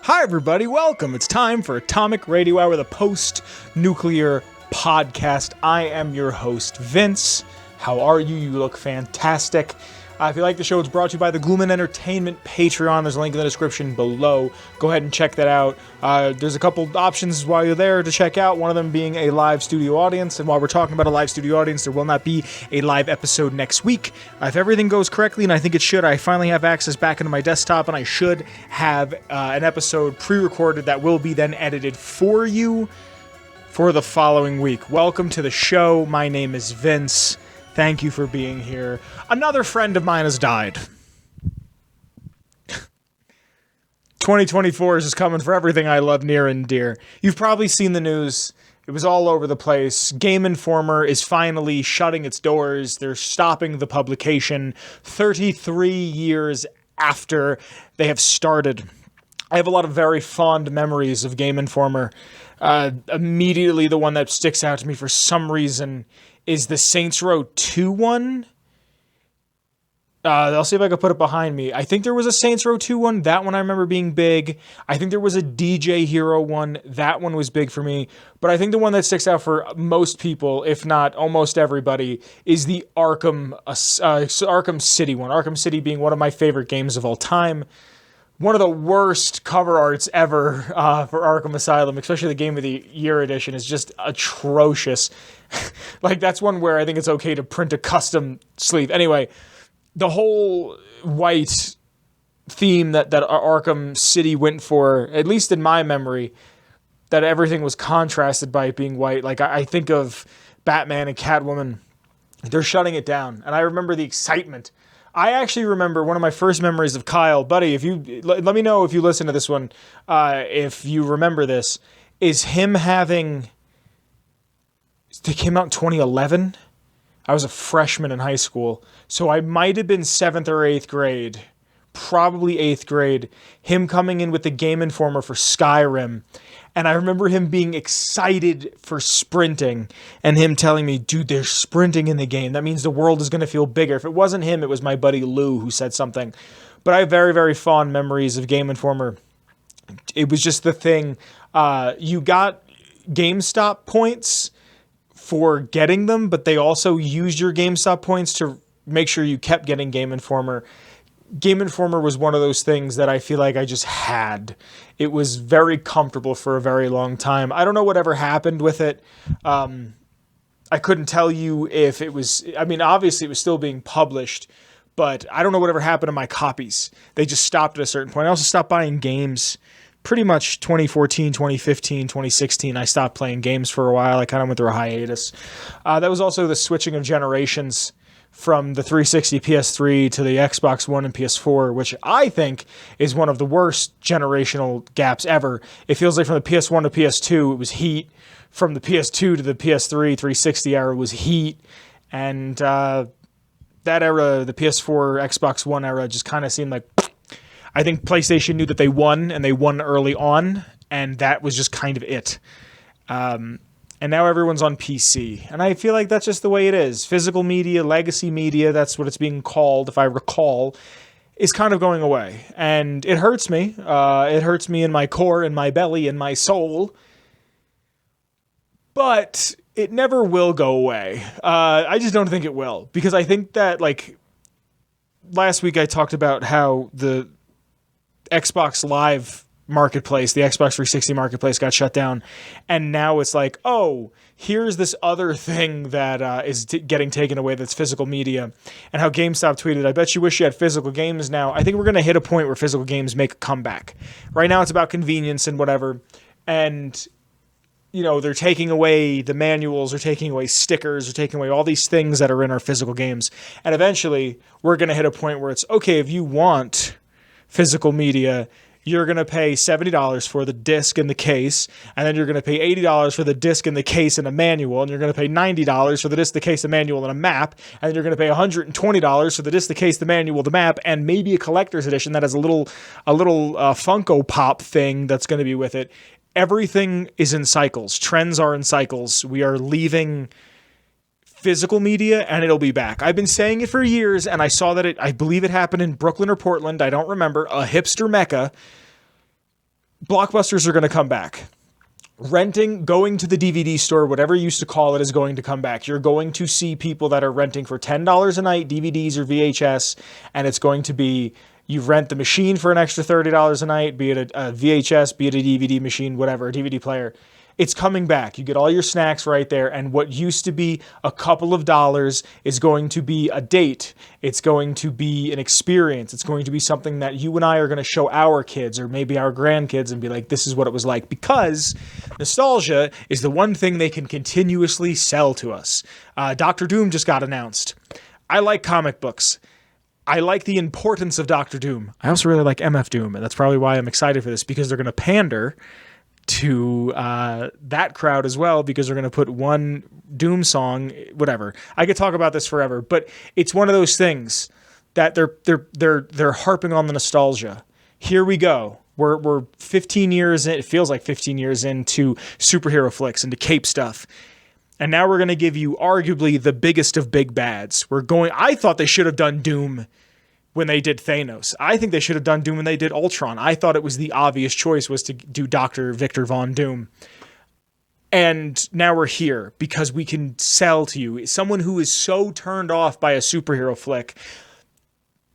Hi, everybody. Welcome. It's time for Atomic Radio Hour, the post-nuclear podcast. I am your host, Vince. How are you? You look fantastic. If you like the show, it's brought to you by the Gloomin Entertainment Patreon. There's a link in the description below. Go ahead and check that out. There's a couple options while you're there to check out, one of them being a live studio audience. And while we're talking about a live studio audience, there will not be a live episode next week. If everything goes correctly, and I think it should, I finally have access back into my desktop, and I should have an episode pre-recorded that will be then edited for you for the following week. Welcome to the show. My name is Vince. Thank you for being here. Another friend of mine has died. 2024 is just coming for everything I love near and dear. You've probably seen the news. It was all over the place. Game Informer is finally shutting its doors. They're stopping the publication 33 years after they have started. I have a lot of very fond memories of Game Informer. Immediately, the one that sticks out to me for some reason is the Saints Row 2 one. I'll see if I can put it behind me. I think there was a Saints Row 2 one. That one I remember being big. I think there was a DJ Hero one. That one was big for me. But I think the one that sticks out for most people, if not almost everybody, is the Arkham City one. Arkham City being one of my favorite games of all time. One of the worst cover arts ever for Arkham Asylum, especially the Game of the Year edition, is just atrocious. Like, that's one where I think it's okay to print a custom sleeve. Anyway, the whole white theme that Arkham City went for, at least in my memory, that everything was contrasted by it being white. Like, I think of Batman and Catwoman. They're shutting it down. And I remember the excitement. I actually remember one of my first memories of Kyle, buddy, if you let me know if you listen to this one, if you remember this, is him having, they came out in 2011. I was a freshman in high school, so I might have been 7th or 8th grade, probably 8th grade, him coming in with the Game Informer for Skyrim. And I remember him being excited for sprinting and him telling me, dude, there's sprinting in the game. That means the world is going to feel bigger. If it wasn't him, it was my buddy Lou who said something. But I have very, very fond memories of Game Informer. It was just the thing. You got GameStop points for getting them, but they also used your GameStop points to make sure you kept getting Game Informer. Game Informer was one of those things that I feel like I just had. It was very comfortable for a very long time. I don't know whatever happened with it. I couldn't tell you if it was, I mean, obviously it was still being published, but I don't know whatever happened to my copies. They just stopped at a certain point. I also stopped buying games pretty much 2014, 2015, 2016. I stopped playing games for a while. I kind of went through a hiatus. That was also the switching of generations from the 360 PS3 to the Xbox One and PS4, which I think is one of the worst generational gaps ever. It feels like from the PS1 to PS2, it was heat. From the PS2 to the PS3, 360 era was heat. And that era, the PS4, Xbox One era, just kind of seemed like, I think PlayStation knew that they won, and they won early on, and that was just kind of it. And now everyone's on PC. And I feel like that's just the way it is. Physical media, legacy media, that's what it's being called, if I recall, is kind of going away. And it hurts me. It hurts me in my core, in my belly, in my soul. But it never will go away. I just don't think it will. Because I think that, like, last week I talked about how the Xbox Live marketplace, the Xbox 360 marketplace got shut down, and now it's like, oh, here's this other thing that is getting taken away that's physical media, and how GameStop tweeted, I bet you wish you had physical games now. I think we're going to hit a point where physical games make a comeback. Right now it's about convenience and whatever, and you know, they're taking away the manuals, they're taking away stickers, they're taking away all these things that are in our physical games, and eventually we're going to hit a point where it's, okay, if you want physical media, you're going to pay $70 for the disc and the case, and then you're going to pay $80 for the disc and the case and a manual, and you're going to pay $90 for the disc, the case, the manual, and a map, and then you're going to pay $120 for the disc, the case, the manual, the map, and maybe a collector's edition that has a little Funko Pop thing that's going to be with it. Everything is in cycles. Trends are in cycles. We are leaving physical media, and it'll be back. I've been saying it for years, and I saw that I believe it happened in Brooklyn or Portland, I don't remember, a hipster mecca. blockbusters are going to come back. Renting, going to the DVD store, whatever you used to call it, is going to come back. You're going to see people that are renting for $10 a night, DVDs or VHS, and it's going to be, you rent the machine for an extra $30 a night, be it a VHS, be it a DVD machine, whatever, a DVD player. It's coming back. You get all your snacks right there, and what used to be a couple of dollars is going to be a date. It's going to be an experience. It's going to be something that you and I are going to show our kids or maybe our grandkids and be like, this is what it was like, because nostalgia is the one thing they can continuously sell to us. Dr. Doom just got announced. I like comic books. I like the importance of Dr. Doom. I also really like MF Doom, and that's probably why I'm excited for this, because they're going to pander to that crowd as well, because they're going to put one Doom song, whatever. I could talk about this forever, but it's one of those things that they're harping on the nostalgia. Here we go. We're 15 years in, it feels like 15 years into superhero flicks, into cape stuff. And now we're going to give you arguably the biggest of big bads. I thought they should have done Doom when they did Thanos. I think they should have done Doom when they did Ultron. I thought it was the obvious choice was to do Dr. Victor Von Doom. And now we're here because we can sell to you. Someone who is so turned off by a superhero flick.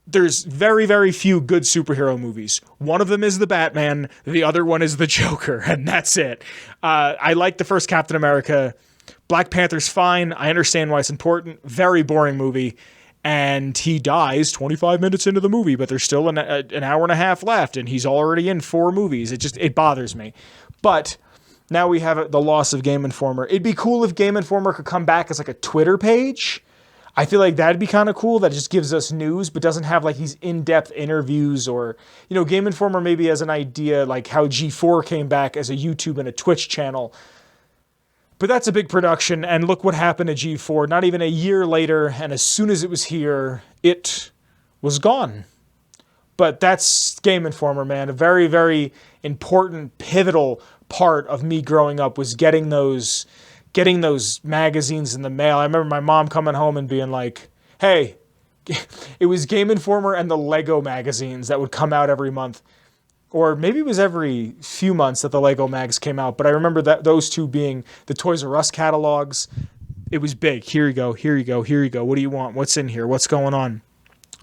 There's very, very few good superhero movies. One of them is the Batman. The other one is the Joker. And that's it. I like the first Captain America. Black Panther's fine. I understand why it's important. Very boring movie. And he dies 25 minutes into the movie, but there's still an hour and a half left, and he's already in 4 movies. It bothers me. But now we have the loss of Game Informer. It'd be cool if Game Informer could come back as like a Twitter page. I feel like that'd be kind of cool. That just gives us news, but doesn't have like these in-depth interviews or, Game Informer maybe as an idea, like how G4 came back as a YouTube and a Twitch channel. But that's a big production, and look what happened to G4. Not even a year later, and as soon as it was here, it was gone. But that's Game Informer, man. A very, very important, pivotal part of me growing up was getting those magazines in the mail. I remember my mom coming home and being like, hey, it was Game Informer and the Lego magazines that would come out every month. Or maybe it was every few months that the Lego mags came out. But I remember that those two being the Toys R Us catalogs. It was big. Here you go, here you go, here you go. What do you want? What's in here? What's going on?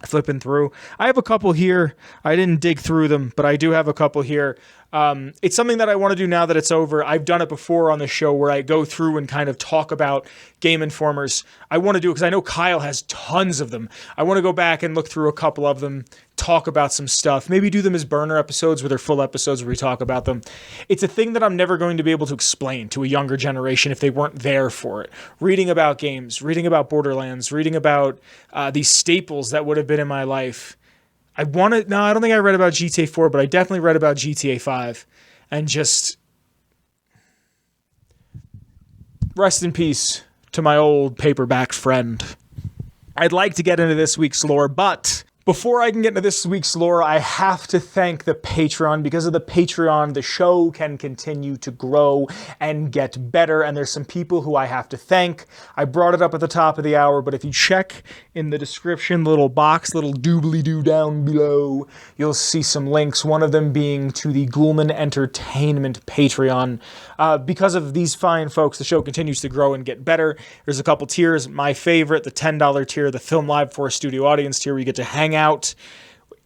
Flipping through. I have a couple here. I didn't dig through them, but I do have a couple here. It's something that I want to do now that it's over. I've done it before on the show where I go through and kind of talk about Game Informers. I want to do it because I know Kyle has tons of them. I want to go back and look through a couple of them, talk about some stuff, maybe do them as burner episodes where they're full episodes where we talk about them. It's a thing that I'm never going to be able to explain to a younger generation if they weren't there for it. Reading about games, reading about Borderlands, reading about these staples that would have been in my life. I don't think I read about GTA 4, but I definitely read about GTA 5. And just rest in peace to my old paperback friend. I'd like to get into this week's lore, but before I can get into this week's lore, I have to thank the Patreon. Because of the Patreon, the show can continue to grow and get better, and there's some people who I have to thank. I brought it up at the top of the hour, but if you check in the description, little box, little doobly-doo down below, you'll see some links, one of them being to the Ghoulman Entertainment Patreon. Because of these fine folks, the show continues to grow and get better. There's a couple tiers. My favorite, the $10 tier, the Film Live for Studio Audience tier, where you get to hang out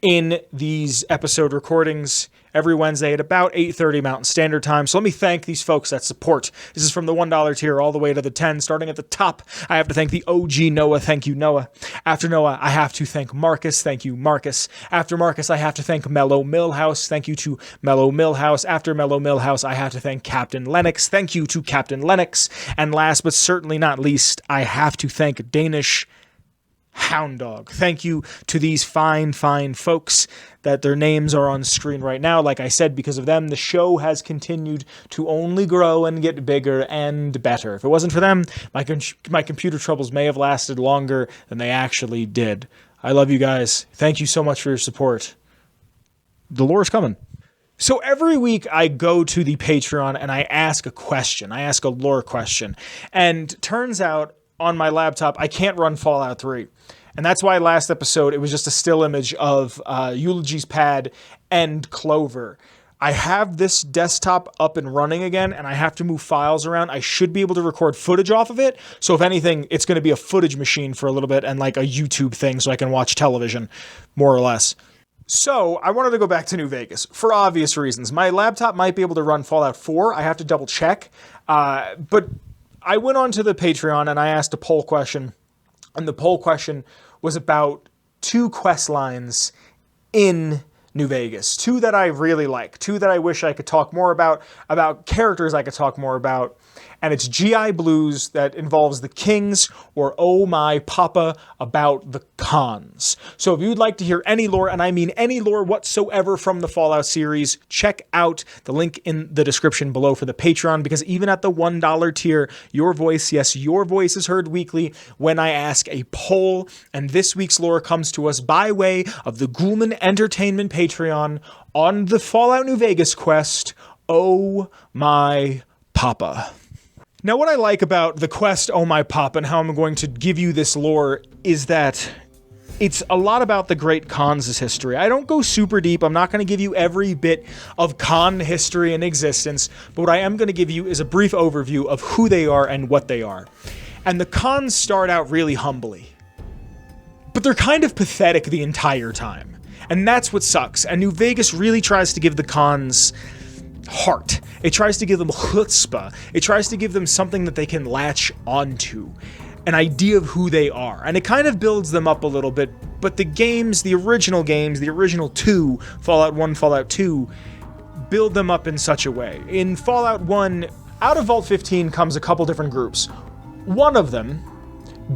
in these episode recordings every Wednesday at about 8:30 Mountain Standard Time. So let me thank these folks that support. This is from the $1 tier all the way to the 10. Starting at the top, I have to thank the OG Noah. Thank you, Noah. After Noah, I have to thank Marcus. Thank you, Marcus. After Marcus, I have to thank Mellow Milhouse. Thank you to Mellow Milhouse. After Mellow Milhouse, I have to thank Captain Lennox. Thank you to Captain Lennox. And last but certainly not least, I have to thank DanishHoundDog. Thank you to these fine, fine folks that their names are on screen right now. Like I said, because of them, the show has continued to only grow and get bigger and better. If it wasn't for them, my computer troubles may have lasted longer than they actually did. I love you guys. Thank you so much for your support. The lore is coming. So every week I go to the Patreon and I ask a question. I ask a lore question. And turns out on my laptop, I can't run Fallout 3. And that's why last episode, it was just a still image of Eulogy's pad and Clover. I have this desktop up and running again, and I have to move files around. I should be able to record footage off of it. So if anything, it's going to be a footage machine for a little bit and like a YouTube thing so I can watch television, more or less. So I wanted to go back to New Vegas for obvious reasons. My laptop might be able to run Fallout 4. I have to double check. But I went onto the Patreon and I asked a poll question. And the poll question was about 2 quest lines in New Vegas. 2 that I really like. 2 that I wish I could talk more about characters I could talk more about. And it's GI Blues that involves the Kings, or Oh My Papa about the Khans. So if you'd like to hear any lore, and I mean any lore whatsoever from the Fallout series, check out the link in the description below for the Patreon, because even at the $1 tier, your voice, yes, your voice is heard weekly when I ask a poll. And this week's lore comes to us by way of the Ghoulman Entertainment Patreon on the Fallout New Vegas quest, Oh My Papa. Now, what I like about the quest Oh My Papa and how I'm going to give you this lore is that it's a lot about the Great Khans' history. I don't go super deep. I'm not going to give you every bit of Khan history in existence, but what I am going to give you is a brief overview of who they are and what they are. And the Khans start out really humbly, but they're kind of pathetic the entire time. And that's what sucks. And New Vegas really tries to give the Khans heart. It tries to give them chutzpah. It tries to give them something that they can latch onto, an idea of who they are. And it kind of builds them up a little bit, but the games, the original 2, Fallout 1, Fallout 2, build them up in such a way. In Fallout 1, out of Vault 15 comes a couple different groups. One of them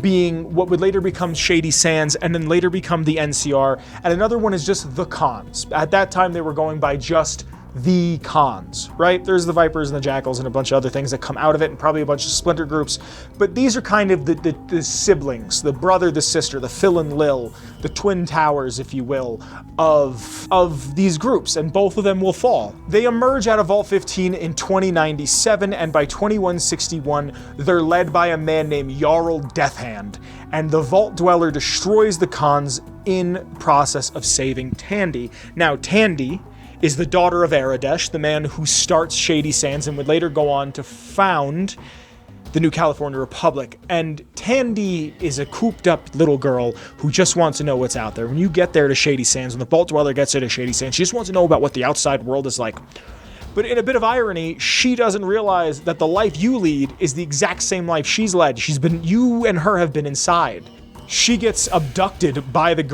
being what would later become Shady Sands and then later become the NCR, and another one is just the Khans. At that time, they were going by just the Khans, right? There's the Vipers and the Jackals and a bunch of other things that come out of it, and probably a bunch of splinter groups, but these are kind of the siblings, the brother, the sister, the Phil and Lil, the twin towers, if you will, of these groups, and both of them will fall. They emerge out of Vault 15 in 2097, and by 2161, they're led by a man named Jarl Deathhand, and the Vault Dweller destroys the Khans in process of saving Tandy. Now, Tandy is the daughter of Aradesh, the man who starts Shady Sands and would later go on to found the New California Republic. And Tandy is a cooped-up little girl who just wants to know what's out there. When you get there to Shady Sands, when the Vault Dweller gets there to Shady Sands, she just wants to know about what the outside world is like. But in a bit of irony, she doesn't realize that the life you lead is the exact same life she's led. You and her have been inside. She gets abducted by the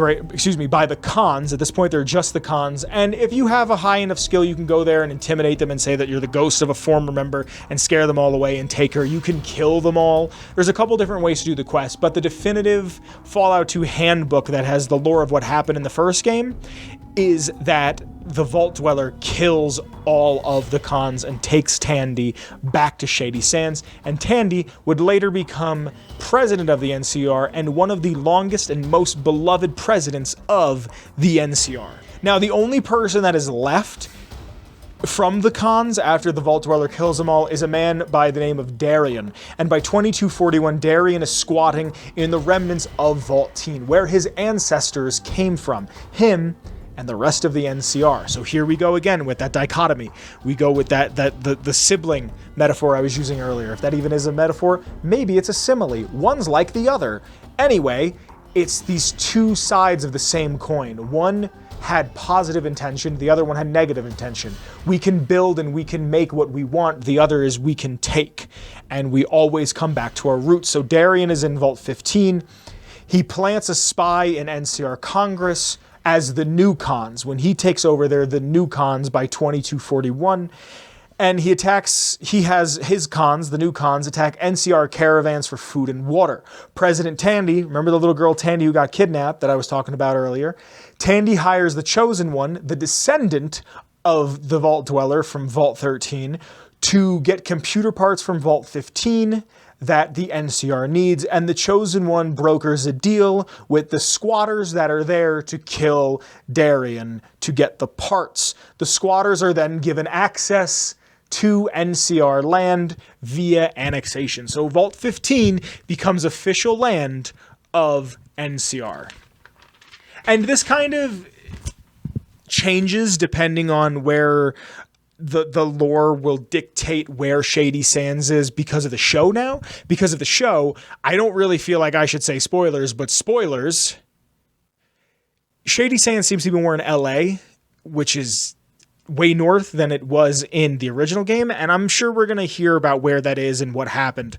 Khans. At this point, they're just the Khans. And if you have a high enough skill, you can go there and intimidate them and say that you're the ghost of a former member and scare them all away and take her. You can kill them all. There's a couple different ways to do the quest, but the definitive Fallout 2 handbook that has the lore of what happened in the first game is that the Vault Dweller kills all of the Khans and takes Tandy back to Shady Sands, and Tandy would later become president of the NCR and one of the longest and most beloved presidents of the NCR. Now, the only person that is left from the Khans after the Vault Dweller kills them all is a man by the name of Darien, and by 2241, Darien is squatting in the remnants of Vault 10, where his ancestors came from. Him and the rest of the NCR. So here we go again with that dichotomy. We go with the sibling metaphor I was using earlier. If that even is a metaphor, maybe it's a simile. One's like the other. Anyway, it's these two sides of the same coin. One had positive intention, the other one had negative intention. We can build and we can make what we want, the other is we can take. And we always come back to our roots. So Darien is in Vault 15. He plants a spy in NCR Congress as the new Khans. When he takes over, they're the new Khans by 2241. And he has his Khans, the new Khans, attack NCR caravans for food and water. President Tandy, remember the little girl Tandy who got kidnapped that I was talking about earlier? Tandy hires the Chosen One, the descendant of the Vault Dweller from Vault 13, to get computer parts from Vault 15 that the NCR needs, and the Chosen One brokers a deal with the squatters that are there to kill Darien to get the parts. The squatters are then given access to NCR land via annexation. So Vault 15 becomes official land of NCR. And this kind of changes depending on where the lore will dictate where Shady Sands is because of the show now. Because of the show, I don't really feel like I should say spoilers, but spoilers. Shady Sands seems to be more in LA, which is way north than it was in the original game, and I'm sure we're going to hear about where that is and what happened.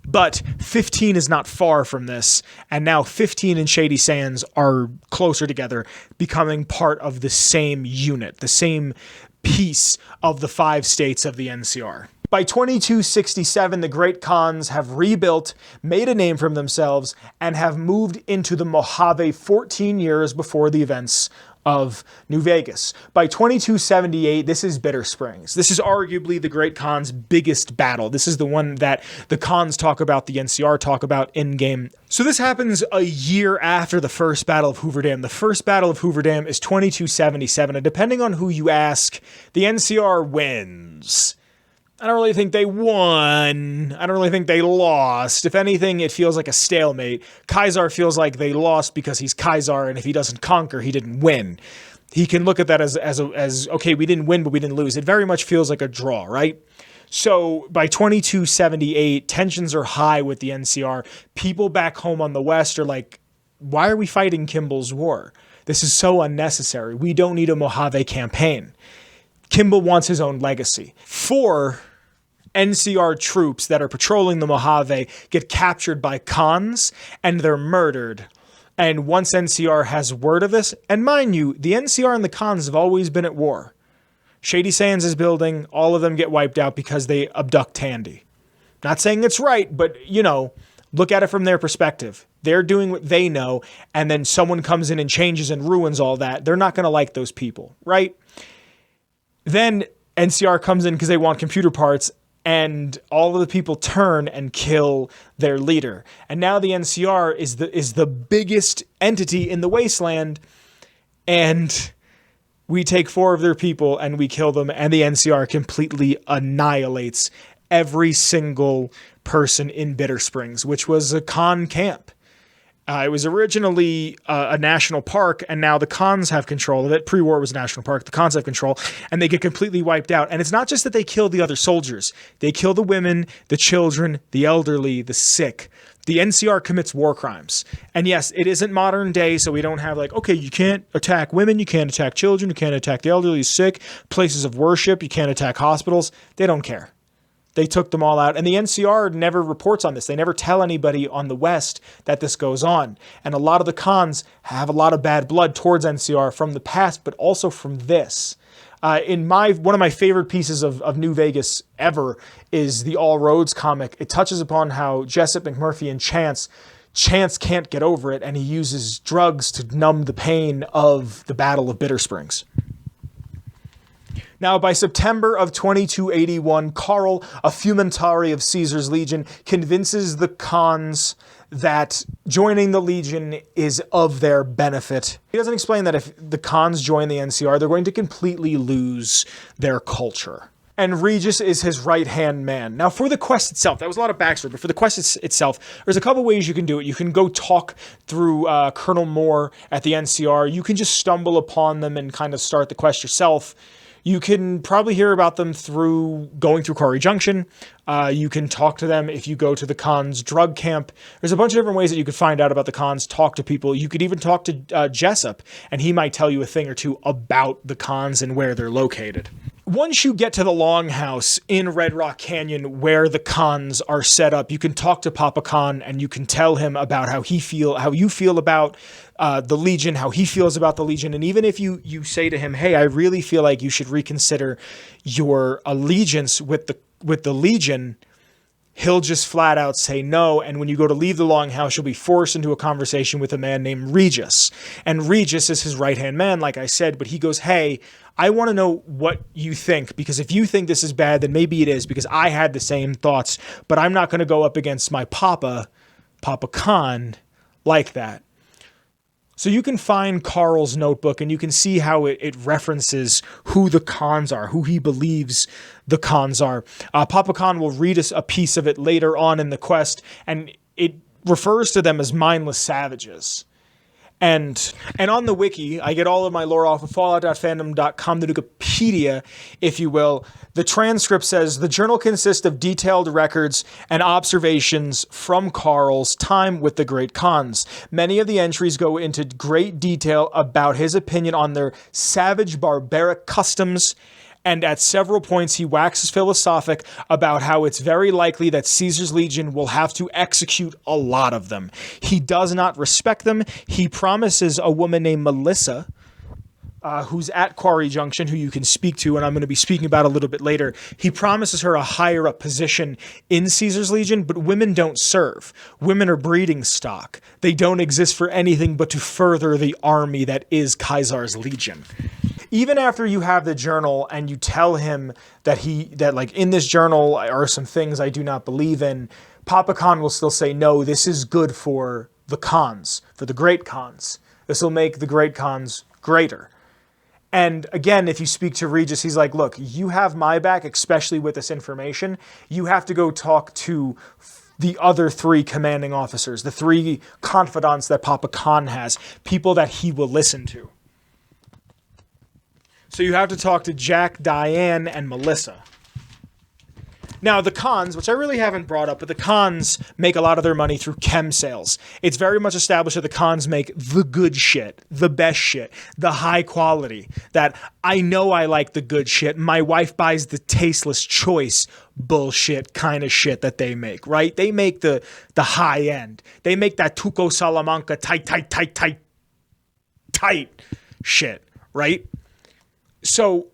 But 15 is not far from this, and now 15 and Shady Sands are closer together, becoming part of the same unit, the same piece of the 5 states of the NCR. By 2267, the Great Khans have rebuilt, made a name for themselves, and have moved into the Mojave 14 years before the events of New Vegas. By 2278, this is Bitter Springs. This is arguably the Great Khan's biggest battle. This is the one that the Khans talk about, the NCR talk about in-game. So this happens a year after the first Battle of Hoover Dam. The first Battle of Hoover Dam is 2277, and depending on who you ask, the NCR wins. I don't really think they won. I don't really think they lost. If anything, it feels like a stalemate. Caesar feels like they lost because he's Caesar, and if he doesn't conquer, he didn't win. He can look at that as okay, we didn't win, but we didn't lose. It very much feels like a draw, right? So by 2278, tensions are high with the NCR. People back home on the West are like, why are we fighting Kimball's war? This is so unnecessary. We don't need a Mojave campaign. Kimball wants his own legacy. 4 NCR troops that are patrolling the Mojave get captured by Khans and they're murdered. And once NCR has word of this, and mind you, the NCR and the Khans have always been at war. Shady Sands is building, all of them get wiped out because they abduct Tandy. Not saying it's right, but you know, look at it from their perspective. They're doing what they know, and then someone comes in and changes and ruins all that. They're not going to like those people, right? Then NCR comes in because they want computer parts, and all of the people turn and kill their leader. And now the NCR is the biggest entity in the wasteland, and we take 4 of their people and we kill them, and the NCR completely annihilates every single person in Bitter Springs, which was a Khan camp. It was originally a national park, and now the Khans have control of it. Pre-war it was a national park. The Khans have control, and they get completely wiped out. And it's not just that they kill the other soldiers. They kill the women, the children, the elderly, the sick. The NCR commits war crimes. And yes, it isn't modern day, so we don't have like, okay, you can't attack women, you can't attack children, you can't attack the elderly, sick, places of worship, you can't attack hospitals. They don't care. They took them all out, and the NCR never reports on this. They never tell anybody on the West that this goes on. And a lot of the Khans have a lot of bad blood towards NCR from the past, but also from this. One of my favorite pieces of New Vegas ever is the All Roads comic. It touches upon how Jessup, McMurphy, and Chance can't get over it, and he uses drugs to numb the pain of the Battle of Bitter Springs. Now, by September of 2281, Karl, a Fumentari of Caesar's Legion, convinces the Khans that joining the Legion is of their benefit. He doesn't explain that if the Khans join the NCR, they're going to completely lose their culture. And Regis is his right-hand man. Now, for the quest itself, that was a lot of backstory, but for the quest itself, there's a couple ways you can do it. You can go talk through Colonel Moore at the NCR. You can just stumble upon them and kind of start the quest yourself. You can probably hear about them through going through Quarry Junction. You can talk to them if you go to the Khans drug camp. There's a bunch of different ways that you could find out about the Khans, talk to people. You could even talk to Jessup, and he might tell you a thing or two about the Khans and where they're located. Once you get to the Longhouse in Red Rock Canyon where the Khans are set up, you can talk to Papa Khan and you can tell him about how you feel about the Legion, how he feels about the Legion. And even if you say to him, hey, I really feel like you should reconsider your allegiance with the Legion, he'll just flat out say no. And when you go to leave the Longhouse, you'll be forced into a conversation with a man named Regis. And Regis is his right-hand man, like I said, but he goes, hey, I want to know what you think, because if you think this is bad, then maybe it is, because I had the same thoughts, but I'm not going to go up against my Papa Khan, like that. So you can find Karl's notebook and you can see how it references who the Khans are, who he believes the Khans are. Papa Khan will read us a piece of it later on in the quest, and it refers to them as mindless savages. And on the wiki, I get all of my lore off of fallout.fandom.com, the Wikipedia, if you will. The transcript says, the journal consists of detailed records and observations from Carl's time with the Great Khans. Many of the entries go into great detail about his opinion on their savage, barbaric customs, and at several points he waxes philosophic about how it's very likely that Caesar's legion will have to execute a lot of them. He does not respect them. He promises a woman named Melissa, who's at Quarry Junction, who you can speak to, and I'm going to be speaking about a little bit later. He promises her a higher up position in Caesar's legion, but women don't serve. Women are breeding stock. They don't exist for anything but to further the army that is Caesar's legion. Even after you have the journal and you tell him that like in this journal are some things I do not believe in, Papa Khan will still say, no, this is good for the Khans, for the Great Khans. This will make the Great Khans greater. And again, if you speak to Regis, he's like, look, you have my back, especially with this information. You have to go talk to the other 3 commanding officers, the 3 confidants that Papa Khan has, people that he will listen to. So you have to talk to Jack, Diane, and Melissa. Now, the Khans, which I really haven't brought up, but the Khans make a lot of their money through chem sales. It's very much established that the Khans make the good shit, the best shit, the high quality, that I know I like the good shit. My wife buys the tasteless choice bullshit kind of shit that they make, right? They make the high end. They make that Tuco Salamanca tight shit, right? So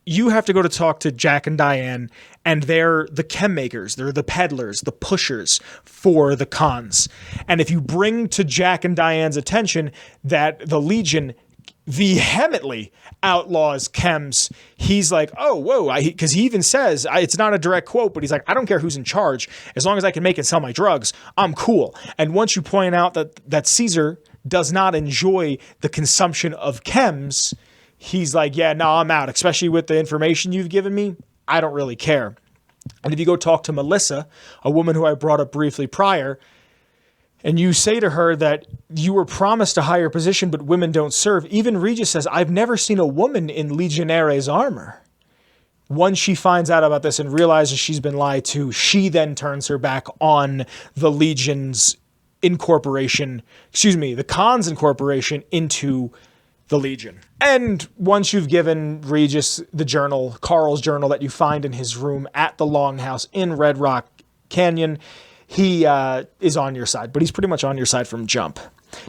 you have to go to talk to Jack and Diane, and they're the chem makers. They're the peddlers, the pushers for the Khans. And if you bring to Jack and Diane's attention that the Legion vehemently outlaws chems, he's like, oh, whoa, because he even says, it's not a direct quote, but he's like, I don't care who's in charge. As long as I can make and sell my drugs, I'm cool. And once you point out that Caesar does not enjoy the consumption of chems, he's like, yeah, no, I'm out, especially with the information you've given me. I don't really care. And if you go talk to Melissa, a woman who I brought up briefly prior, and you say to her that you were promised a higher position, but women don't serve, even Regis says, I've never seen a woman in Legionaries armor. Once she finds out about this and realizes she's been lied to, she then turns her back on the Legion's incorporation, the Khan's incorporation into the Legion. And once you've given Regis the journal, Carl's journal that you find in his room at the Longhouse in Red Rock Canyon, he is on your side, but he's pretty much on your side from jump.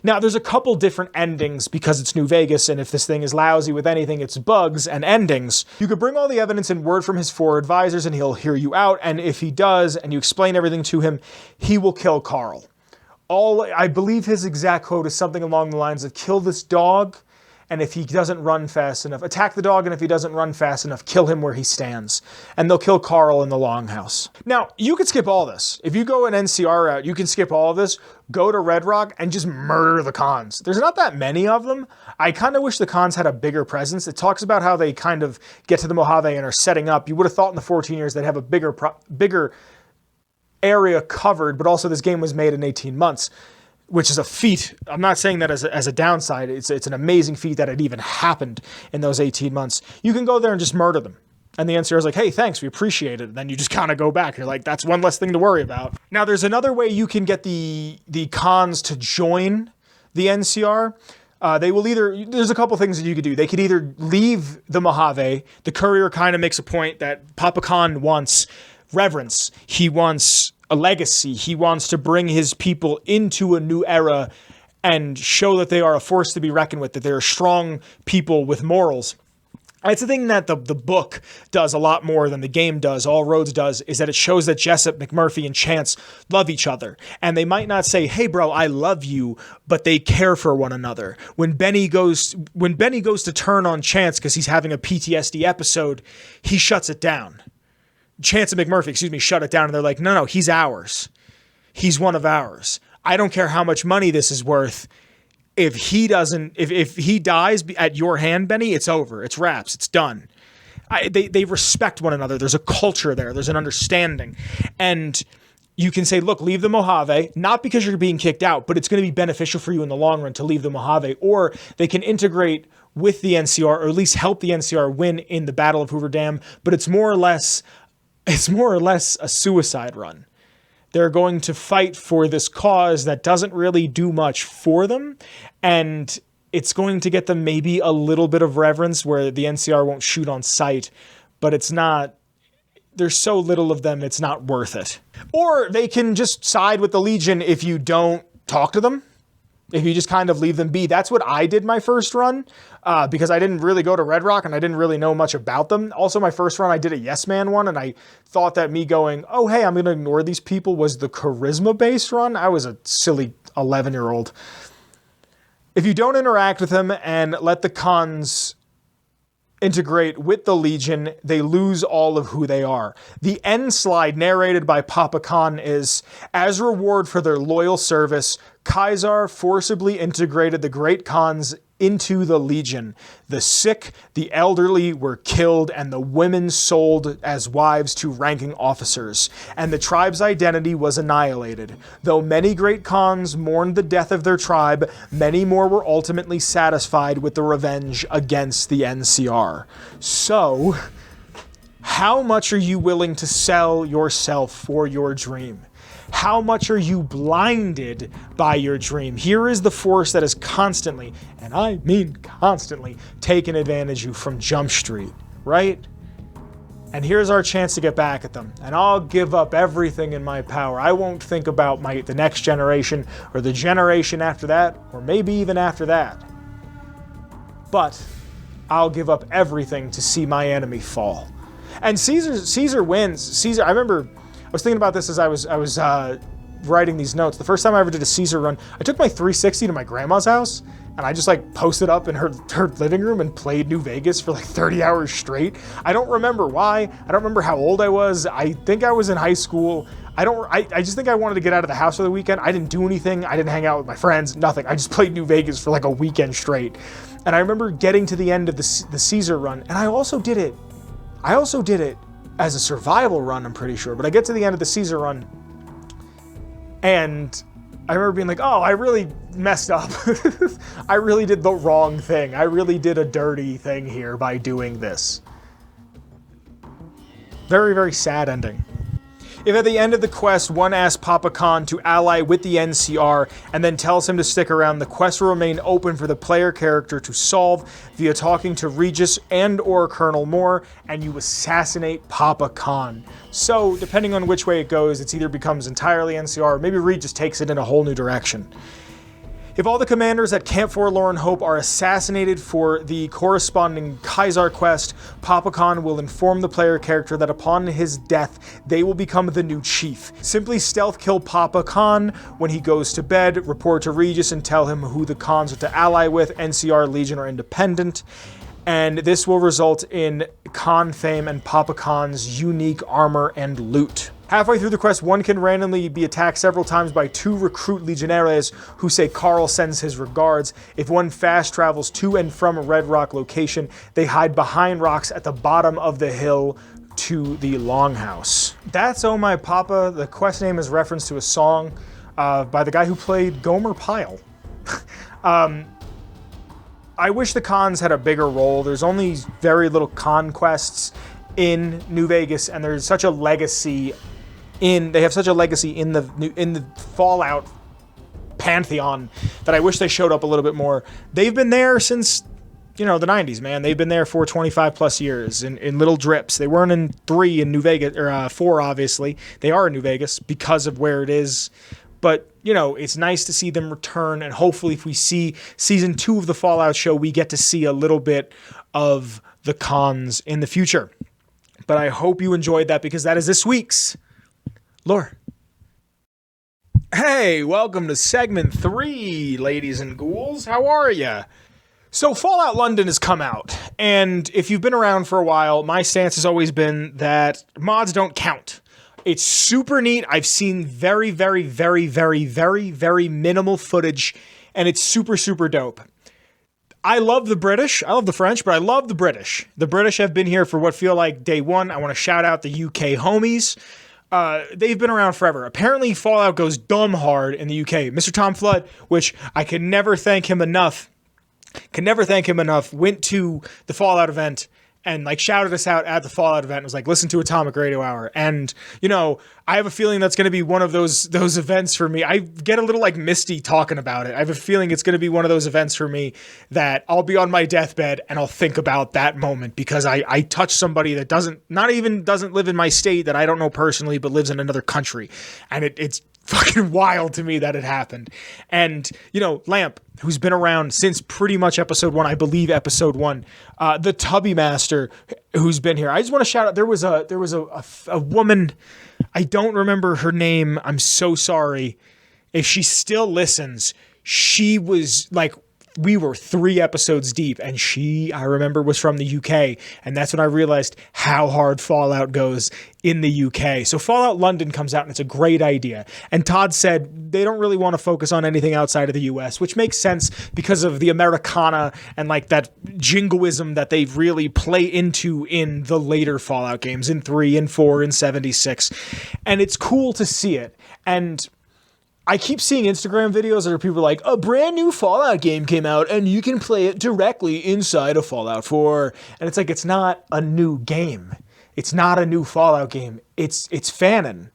Now, there's a couple different endings because it's New Vegas, and if this thing is lousy with anything, it's bugs and endings. You could bring all the evidence and word from his 4 advisors, and he'll hear you out, and if he does, and you explain everything to him, he will kill Carl. I believe his exact quote is something along the lines of, kill this dog, and if he doesn't run fast enough, attack the dog, and if he doesn't run fast enough, kill him where he stands. And they'll kill Carl in the Longhouse. Now, you could skip all this. If you go an NCR route, you can skip all of this, go to Red Rock, and just murder the Khans. There's not that many of them. I kind of wish the Khans had a bigger presence. It talks about how they kind of get to the Mojave and are setting up. You would have thought in the 14 years they'd have a bigger area covered, but also this game was made in 18 months. Which is a feat. I'm not saying that as a downside. It's an amazing feat that it even happened in those 18 months. You can go there and just murder them. And the NCR is like, hey, thanks, we appreciate it. And then you just kind of go back. You're like, that's one less thing to worry about. Now, there's another way you can get the Khans to join the NCR. They will there's a couple things that you could do. They could either leave the Mojave. The courier kind of makes a point that Papa Khan wants reverence. He wants a legacy. He wants to bring his people into a new era and show that they are a force to be reckoned with, that they're strong people with morals. It's the thing that the book does a lot more than the game does, All Roads does, is that it shows that Jessup, McMurphy, and Chance love each other. And they might not say, hey, bro, I love you, but they care for one another. When Benny goes to turn on Chance because he's having a PTSD episode, he shuts it down. Chance and McMurphy, shut it down. And they're like, no, he's ours. He's one of ours. I don't care how much money this is worth. If he dies at your hand, Benny, it's over. It's wraps. It's done. They respect one another. There's a culture there. There's an understanding. And you can say, look, leave the Mojave, not because you're being kicked out, but it's going to be beneficial for you in the long run to leave the Mojave, or they can integrate with the NCR, or at least help the NCR win in the Battle of Hoover Dam, but it's more or less a suicide run. They're going to fight for this cause that doesn't really do much for them, and it's going to get them maybe a little bit of reverence where the NCR won't shoot on sight, but it's not, there's so little of them, it's not worth it. Or they can just side with the Legion if you don't talk to them, if you just kind of leave them be. That's what I did my first run, because I didn't really go to Red Rock and I didn't really know much about them. Also, my first run, I did a Yes Man one, and I thought that me going, oh, hey, I'm going to ignore these people was the charisma-based run. I was a silly 11-year-old. If you don't interact with them and let the cons integrate with the Legion, they lose all of who they are. The end slide narrated by Papa Khan is, as reward for their loyal service, Caesar forcibly integrated the great Khans into the Legion. The sick, the elderly were killed, and the women sold as wives to ranking officers, and the tribe's identity was annihilated. Though many great Khans mourned the death of their tribe, many more were ultimately satisfied with the revenge against the NCR. So, how much are you willing to sell yourself for your dream? How much are you blinded by your dream? Here is the force that is constantly, and I mean constantly, taking advantage of you from Jump Street, right? And here's our chance to get back at them. And I'll give up everything in my power. I won't think about the next generation or the generation after that, or maybe even after that. But I'll give up everything to see my enemy fall. And Caesar wins. Caesar, I remember, I was thinking about this as I was writing these notes. The first time I ever did a Caesar run, I took my 360 to my grandma's house, and I just like posted up in her living room and played New Vegas for like 30 hours straight. I don't remember why. I don't remember how old I was. I think I was in high school. I just think I wanted to get out of the house for the weekend. I didn't do anything. I didn't hang out with my friends, nothing. I just played New Vegas for like a weekend straight. And I remember getting to the end of the Caesar run, and I also did it as a survival run, I'm pretty sure. But I get to the end of the Caesar run, and I remember being like, oh, I really messed up. I really did the wrong thing. I really did a dirty thing here by doing this. Very, very sad ending. If at the end of the quest, one asks Papa Khan to ally with the NCR and then tells him to stick around, the quest will remain open for the player character to solve via talking to Regis and or Colonel Moore, and you assassinate Papa Khan. So, depending on which way it goes, it either becomes entirely NCR, or maybe Regis takes it in a whole new direction. If all the commanders at Camp Forlorn Hope are assassinated for the corresponding Caesar quest, Papa Khan will inform the player character that upon his death, they will become the new chief. Simply stealth kill Papa Khan when he goes to bed, report to Regis and tell him who the Khans are to ally with, NCR, Legion, or Independent. And this will result in Khan fame and Papa Khan's unique armor and loot. Halfway through the quest, one can randomly be attacked several times by two recruit legionnaires who say Carl sends his regards. If one fast travels to and from a Red Rock location, they hide behind rocks at the bottom of the hill to the Longhouse. That's Oh My Papa. The quest name is reference to a song by the guy who played Gomer Pyle. I wish the Khans had a bigger role. There's only very little conquests in New Vegas, and there's such a legacy they have such a legacy in the Fallout pantheon that I wish they showed up a little bit more. They've been there since, the 90s, man. They've been there for 25 plus years in little drips. They weren't in 3 in New Vegas, or 4, obviously. They are in New Vegas because of where it is. But, it's nice to see them return, and hopefully if we see season 2 of the Fallout show, we get to see a little bit of the Khans in the future. But I hope you enjoyed that, because that is this week's lore. Hey, welcome to segment 3, ladies and ghouls. How are ya? So Fallout London has come out, and if you've been around for a while, my stance has always been that mods don't count. It's super neat. I've seen very, very, very, very, very, very minimal footage, and it's super, super dope. I love the British. I love the French, but I love the British. The British have been here for what feel like day one. I want to shout out the UK homies. they've been around forever. Apparently, Fallout goes dumb hard in the UK. Mr. Tom Flood, which I can never thank him enough, went to the Fallout event and like shouted us out at the Fallout event and was like, listen to Atomic Radio Hour. And, you know, I have a feeling that's going to be one of those events for me. I get a little like misty talking about it. I have a feeling it's going to be one of those events for me that I'll be on my deathbed and I'll think about that moment because I touched somebody that doesn't live in my state, that I don't know personally, but lives in another country. And it's fucking wild to me that it happened. And, you know, Lamp, who's been around since pretty much episode 1, I believe episode 1, the Tubby Master who's been here. I just want to shout out, there was a woman, I don't remember her name. I'm so sorry. If she still listens, she was like, we were 3 episodes deep and I remember was from the UK. And that's when I realized how hard Fallout goes in the UK. So Fallout London comes out and it's a great idea. And Todd said they don't really want to focus on anything outside of the US, which makes sense because of the Americana and like that jingoism that they really play into in the later Fallout games, in 3 and 4 and 76. And it's cool to see it. And I keep seeing Instagram videos that are people like, a brand new Fallout game came out and you can play it directly inside of Fallout 4. And it's like, it's not a new game. It's not a new Fallout game. It's fanon.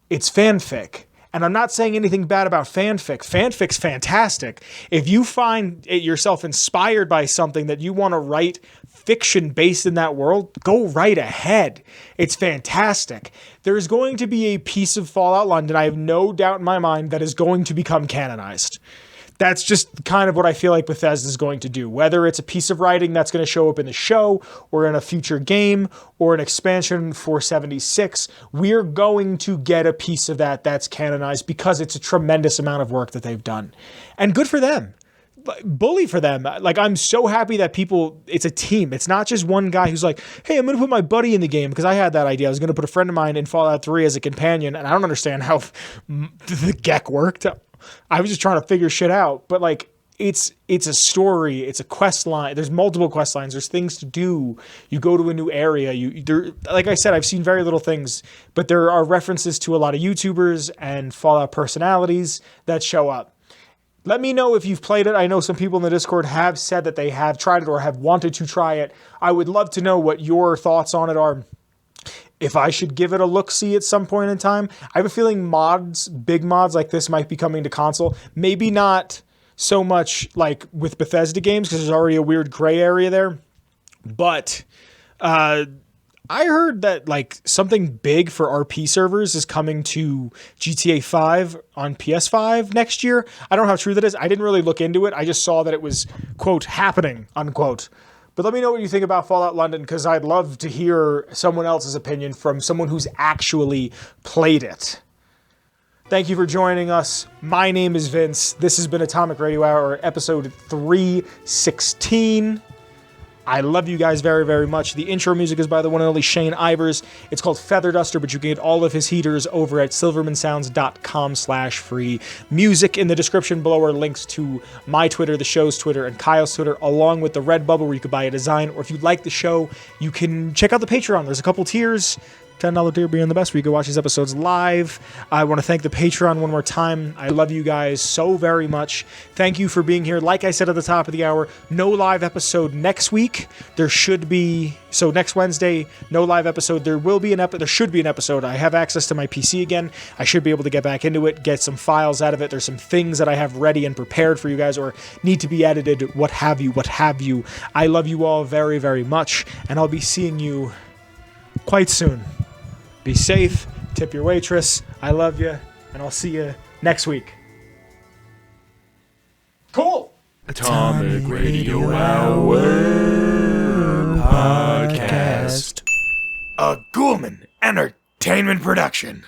It's fanfic. And I'm not saying anything bad about fanfic. Fanfic's fantastic. If you find yourself inspired by something that you want to write fiction based in that world, go right ahead. It's fantastic. There's going to be a piece of Fallout London, I have no doubt in my mind, that is going to become canonized. That's just kind of what I feel like Bethesda is going to do. Whether it's a piece of writing that's going to show up in the show or in a future game or an expansion for 76, we're going to get a piece of that that's canonized because it's a tremendous amount of work that they've done. And good for them. Bully for them. Like, I'm so happy that it's a team. It's not just one guy who's like, hey, I'm going to put my buddy in the game, because I had that idea. I was going to put a friend of mine in Fallout 3 as a companion, and I don't understand how the GEC worked. I was just trying to figure shit out. But like, it's a story. It's a quest line. There's multiple quest lines. There's things to do. You go to a new area. Like I said, I've seen very little things, but there are references to a lot of YouTubers and Fallout personalities that show up. Let me know if you've played it. I know some people in the Discord have said that they have tried it or have wanted to try it. I would love to know what your thoughts on it are. If I should give it a look-see at some point in time. I have a feeling big mods like this might be coming to console. Maybe not so much like with Bethesda games, because there's already a weird gray area there. But I heard that like something big for RP servers is coming to GTA 5 on PS5 next year. I don't know how true that is. I didn't really look into it. I just saw that it was, quote, happening, unquote. But let me know what you think about Fallout London, because I'd love to hear someone else's opinion from someone who's actually played it. Thank you for joining us. My name is Vince. This has been Atomic Radio Hour, episode 316. I love you guys very, very much. The intro music is by the one and only Shane Ivers. It's called Feather Duster, but you can get all of his heaters over at silvermansounds.com/free. Music in the description below are links to my Twitter, the show's Twitter, and Kyle's Twitter, along with the Redbubble where you could buy a design. Or if you like the show, you can check out the Patreon. There's a couple tiers. $10 tier being the best, where you can watch these episodes live. I want to thank the Patreon one more time. I love you guys so very much. Thank you for being here. Like I said at the top of the hour, no live episode next week. There should be, so next Wednesday, no live episode. There should be an episode. I have access to my PC again. I should be able to get back into it, get some files out of it. There's some things that I have ready and prepared for you guys, or need to be edited, what have you. I love you all very, very much, and I'll be seeing you quite soon. Be safe, tip your waitress, I love you, and I'll see you next week. Cool! Atomic Radio Hour Podcast. A Ghoulman Entertainment production.